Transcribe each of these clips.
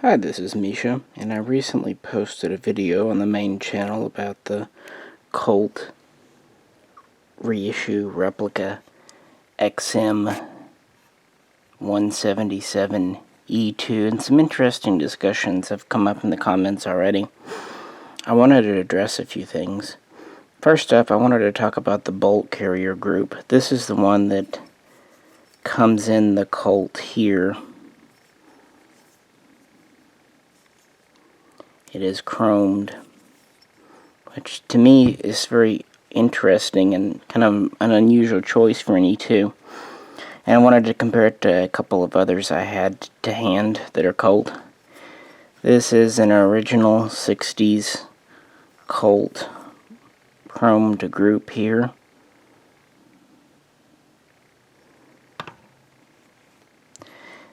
Hi, this is Misha, and I recently posted a video on the main channel about the Colt reissue replica XM177E2, and some interesting discussions have come up in the comments already. I wanted to address a few things. First up, I wanted to talk about the bolt carrier group. This is the one that comes in the Colt here. It is chromed, which to me is very interesting and kind of an unusual choice for an E2. And I wanted to compare it to a couple of others I had to hand that are Colt. This is an original 60s Colt chromed group here.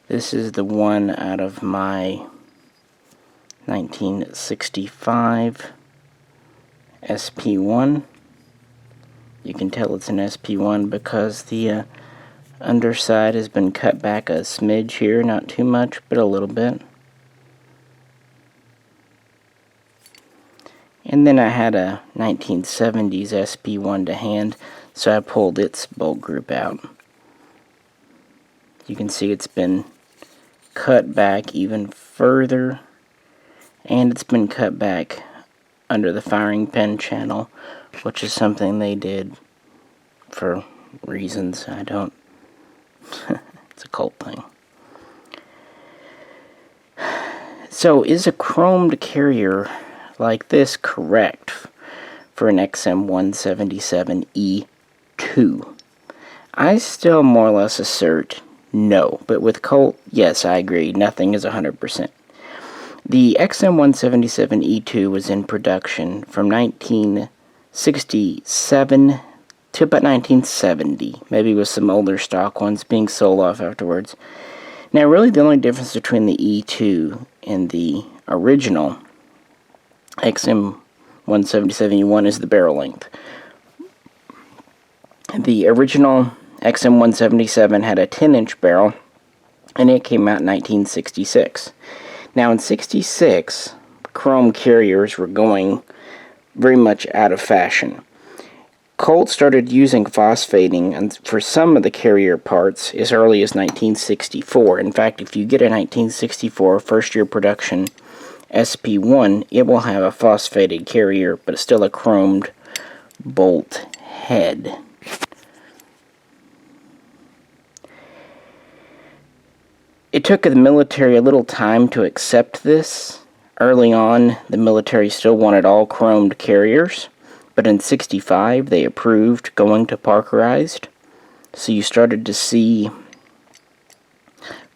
This is the one out of my 1965 SP1. You can tell it's an SP1 because the underside has been cut back a smidge here, not too much, but a little bit. And then I had a 1970s SP1 to hand, so I pulled its bolt group out. You can see it's been cut back even further, and it's been cut back under the firing pin channel, which is something they did for reasons I don't. It's a Colt thing. So, is a chromed carrier like this correct for an XM177E2? I still more or less assert no, but with Colt, yes, I agree, nothing is 100%. The XM177E2 was in production from 1967 to about 1970, maybe with some older stock ones being sold off afterwards. Now, really the only difference between the E2 and the original XM177E1 is the barrel length. The original XM177 had a 10-inch barrel, and it came out in 1966. Now, in 66, chrome carriers were going very much out of fashion. Colt started using phosphating for some of the carrier parts as early as 1964. In fact, if you get a 1964 first-year production SP1, it will have a phosphated carrier, but it's still a chromed bolt head. It took the military a little time to accept this. Early on, the military still wanted all chromed carriers, but in '65 they approved going to parkerized. So you started to see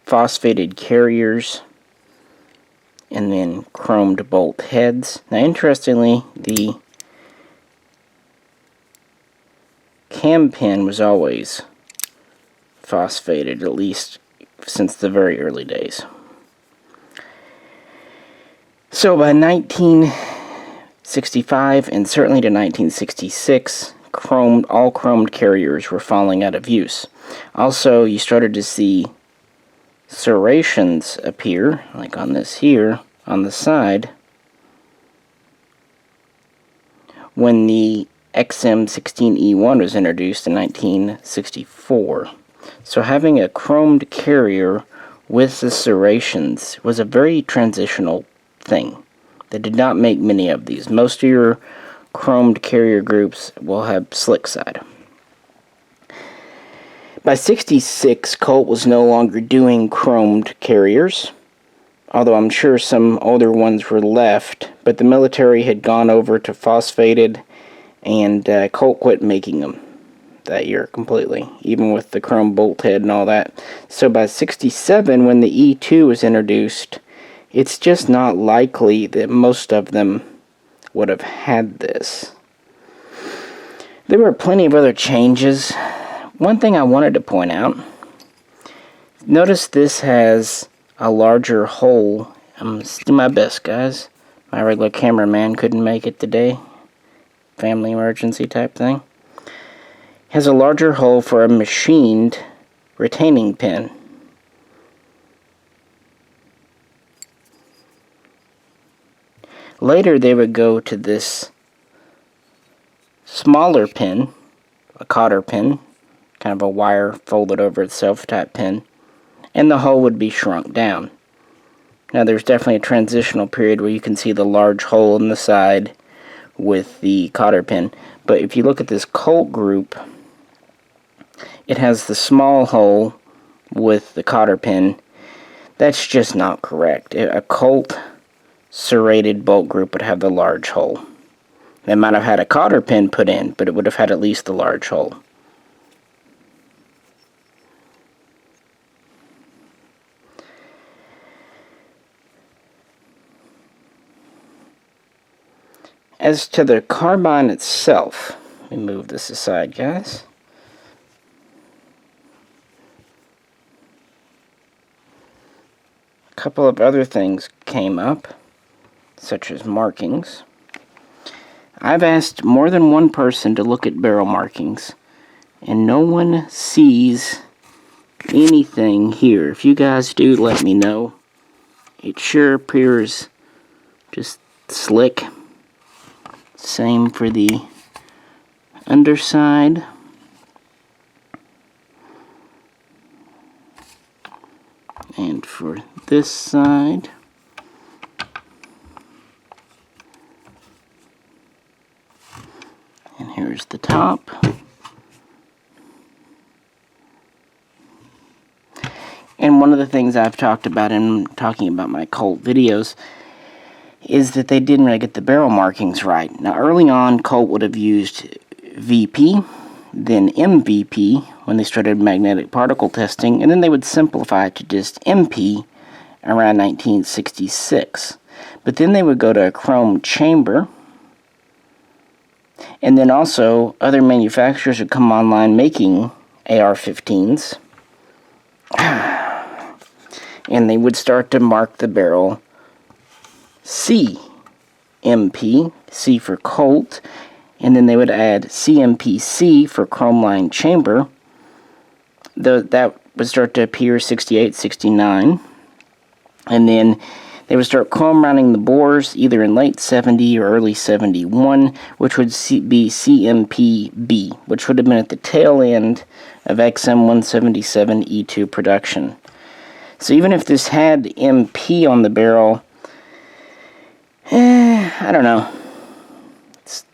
phosphated carriers and then chromed bolt heads. Now, interestingly, the cam pin was always phosphated, at least since the very early days. So by 1965 and certainly to 1966, all chromed carriers were falling out of use. Also, you started to see serrations appear, like on this here, on the side, when the XM16E1 was introduced in 1964. So having a chromed carrier with the serrations was a very transitional thing. They did not make many of these. Most of your chromed carrier groups will have slick side. By '66, Colt was no longer doing chromed carriers, although I'm sure some older ones were left, but the military had gone over to phosphated, and Colt quit making them that year completely, even with the chrome bolt head and all that. So by '67, when the E2 was introduced, it's just not likely that most of them would have had this. There were plenty of other changes. One thing I wanted to point out, notice this has a larger hole. I'm going to do my best, guys. My regular cameraman couldn't make it today. Family emergency type thing. Has a larger hole for a machined retaining pin. Later they would go to this smaller pin, a cotter pin, kind of a wire folded over itself type pin, and the hole would be shrunk down. Now there's definitely a transitional period where you can see the large hole in the side with the cotter pin, but if you look at this Colt group, it has the small hole with the cotter pin. That's just not correct. A Colt serrated bolt group would have the large hole. They might have had a cotter pin put in, but it would have had at least the large hole. As to the carbine itself, let me move this aside, guys. A couple of other things came up, such as markings. I've asked more than one person to look at barrel markings, and no one sees anything here. If you guys do, let me know. It sure appears just slick. Same for the underside. And for this side. And here's the top. And one of the things I've talked about in talking about my Colt videos is that they didn't really get the barrel markings right. Now early on, Colt would have used VP, then MVP when they started magnetic particle testing, and then they would simplify it to just MP around 1966. But then they would go to a chrome chamber, and then also other manufacturers would come online making AR-15s, and they would start to mark the barrel CMP, C for Colt, and then they would add CMPC for chrome line chamber. That would start to appear 68, 69, and then they would start chrome rounding the bores either in late 70 or early 71, which would be CMPB, which would have been at the tail end of XM177E2 production. So even if this had MP on the barrel, I don't know.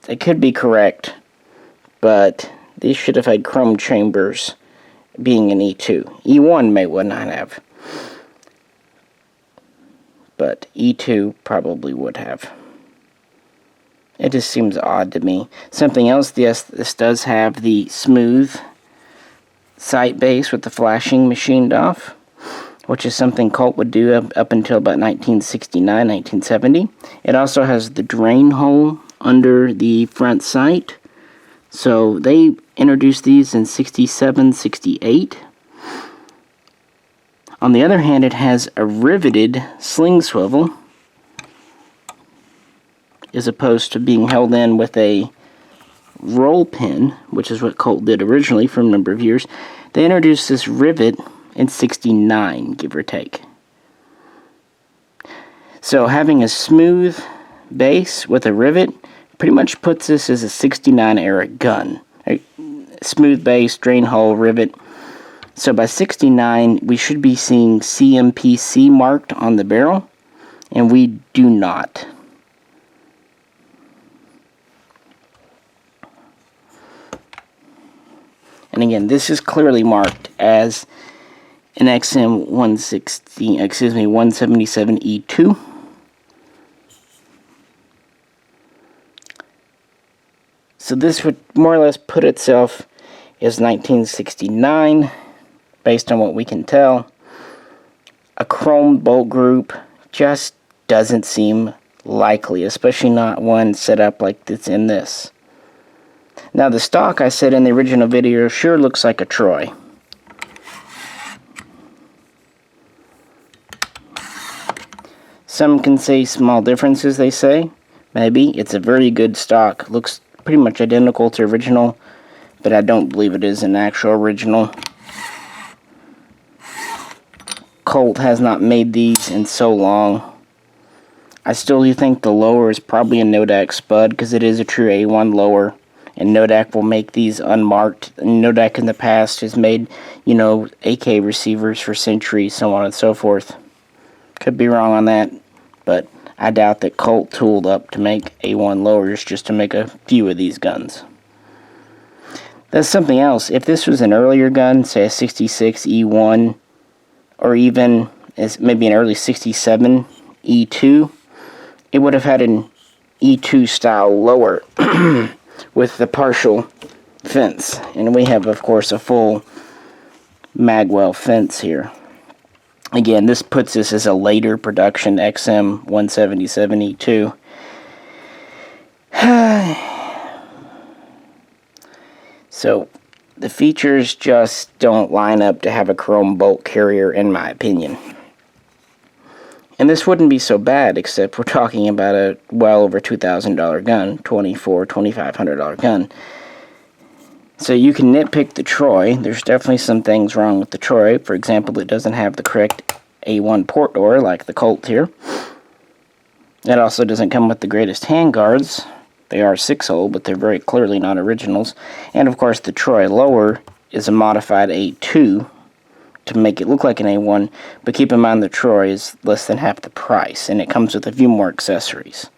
It could be correct, but these should have had chrome chambers being an E2. E1 may not have, but E2 probably would have. It just seems odd to me. Something else, yes, this does have the smooth sight base with the flashing machined off, which is something Colt would do up until about 1969, 1970. It also has the drain hole under the front sight. So they introduced these in 67, 68. On the other hand, it has a riveted sling swivel, as opposed to being held in with a roll pin, which is what Colt did originally for a number of years. They introduced this rivet in 69, give or take. So having a smooth base with a rivet pretty much puts this as a 69 era gun. A smooth base, drain hole, rivet. So by 69, we should be seeing CMPC marked on the barrel, and we do not. And again, this is clearly marked as an XM177E2. So this would more or less put itself as 1969, based on what we can tell. A chrome bolt group just doesn't seem likely, especially not one set up like that's in this. Now the stock, I said in the original video, sure looks like a Troy. Some can say small differences, they say. Maybe. It's a very good stock. Looks pretty much identical to original, but I don't believe it is an actual original. Colt has not made these in so long. I still do think the lower is probably a Nodak spud, because it is a true A1 lower, and Nodak will make these unmarked. Nodak in the past has made, you know, AK receivers for Century, so on and so forth. Could be wrong on that, but I doubt that Colt tooled up to make A1 lowers just to make a few of these guns. That's something else. If this was an earlier gun, say a 66E1, or even as maybe an early 67E2, it would have had an E2 style lower with the partial fence. And we have, of course, a full magwell fence here. Again, this puts this as a later production XM177E2. So, the features just don't line up to have a chrome bolt carrier, in my opinion. And this wouldn't be so bad, except we're talking about a well over $2,000 gun, $2,500 gun. So you can nitpick the Troy. There's definitely some things wrong with the Troy. For example, it doesn't have the correct A1 port door like the Colt here. It also doesn't come with the greatest handguards. They are 6-hole, but they're very clearly not originals. And of course, the Troy lower is a modified A2 to make it look like an A1, but keep in mind the Troy is less than half the price, and it comes with a few more accessories.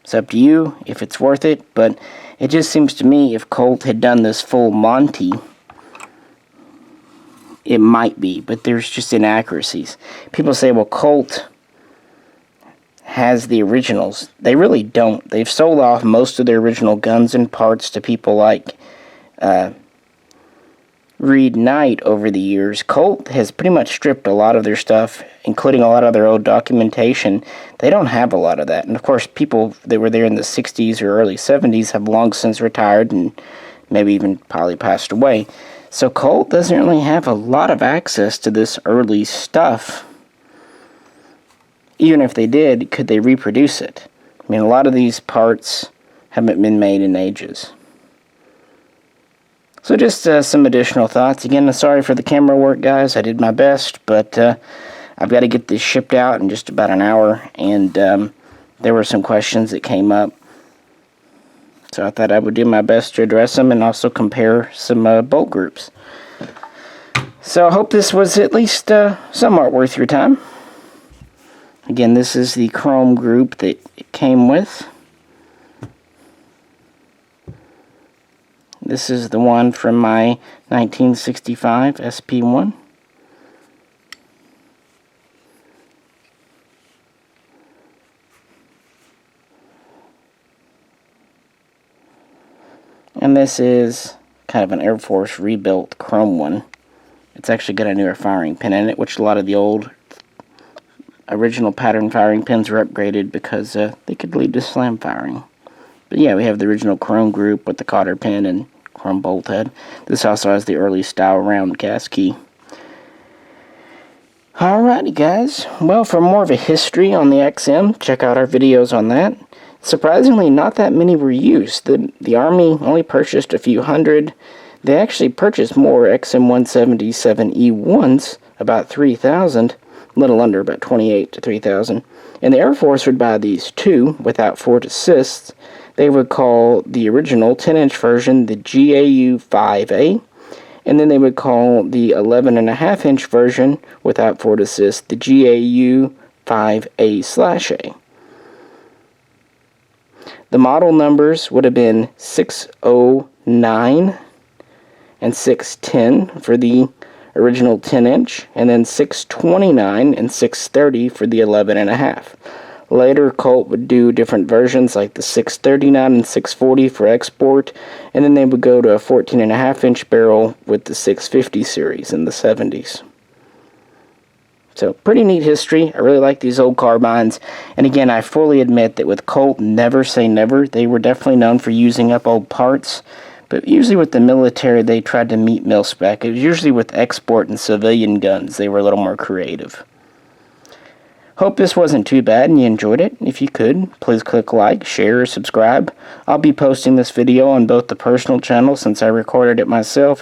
It's up to you if it's worth it, but it just seems to me if Colt had done this full Monty, it might be, but there's just inaccuracies. People say, well, Colt has the originals. They really don't. They've sold off most of their original guns and parts to people like Reed Knight over the years. Colt has pretty much stripped a lot of their stuff, including a lot of their old documentation. They don't have a lot of that. And of course, people that were there in the 60s or early 70s have long since retired and maybe even probably passed away. So Colt doesn't really have a lot of access to this early stuff. Even if they did, could they reproduce it? I mean, a lot of these parts haven't been made in ages. So just some additional thoughts. Again, sorry for the camera work, guys. I did my best, but I've got to get this shipped out in just about an hour, and there were some questions that came up. So I thought I would do my best to address them and also compare some bolt groups. So I hope this was at least somewhat worth your time. Again, this is the chrome group that it came with. This is the one from my 1965 SP1. And this is kind of an Air Force rebuilt chrome one. It's actually got a newer firing pin in it, which a lot of the old original pattern firing pins were upgraded because they could lead to slam firing. But yeah, we have the original chrome group with the cotter pin and chrome bolt head. This also has the early style round cast key. Alrighty guys, well, for more of a history on the XM, check out our videos on that. Surprisingly, not that many were used. The Army only purchased a few hundred. They actually purchased more XM177E1s, about 3,000, a little under, about 28 to 3,000. And the Air Force would buy these too, without forward assists. They would call the original 10-inch version the GAU-5A, and then they would call the 11.5-inch version without forward assist the GAU-5A/A. The model numbers would have been 609 and 610 for the original 10-inch, and then 629 and 630 for the 11.5. Later, Colt would do different versions like the 639 and 640 for export, and then they would go to a 14.5-inch barrel with the 650 series in the 70s. So, pretty neat history. I really like these old carbines. And again, I fully admit that with Colt, never say never. They were definitely known for using up old parts. But usually with the military, they tried to meet mil-spec. It was usually with export and civilian guns. They were a little more creative. Hope this wasn't too bad and you enjoyed it. If you could, please click like, share, or subscribe. I'll be posting this video on both the personal channel since I recorded it myself and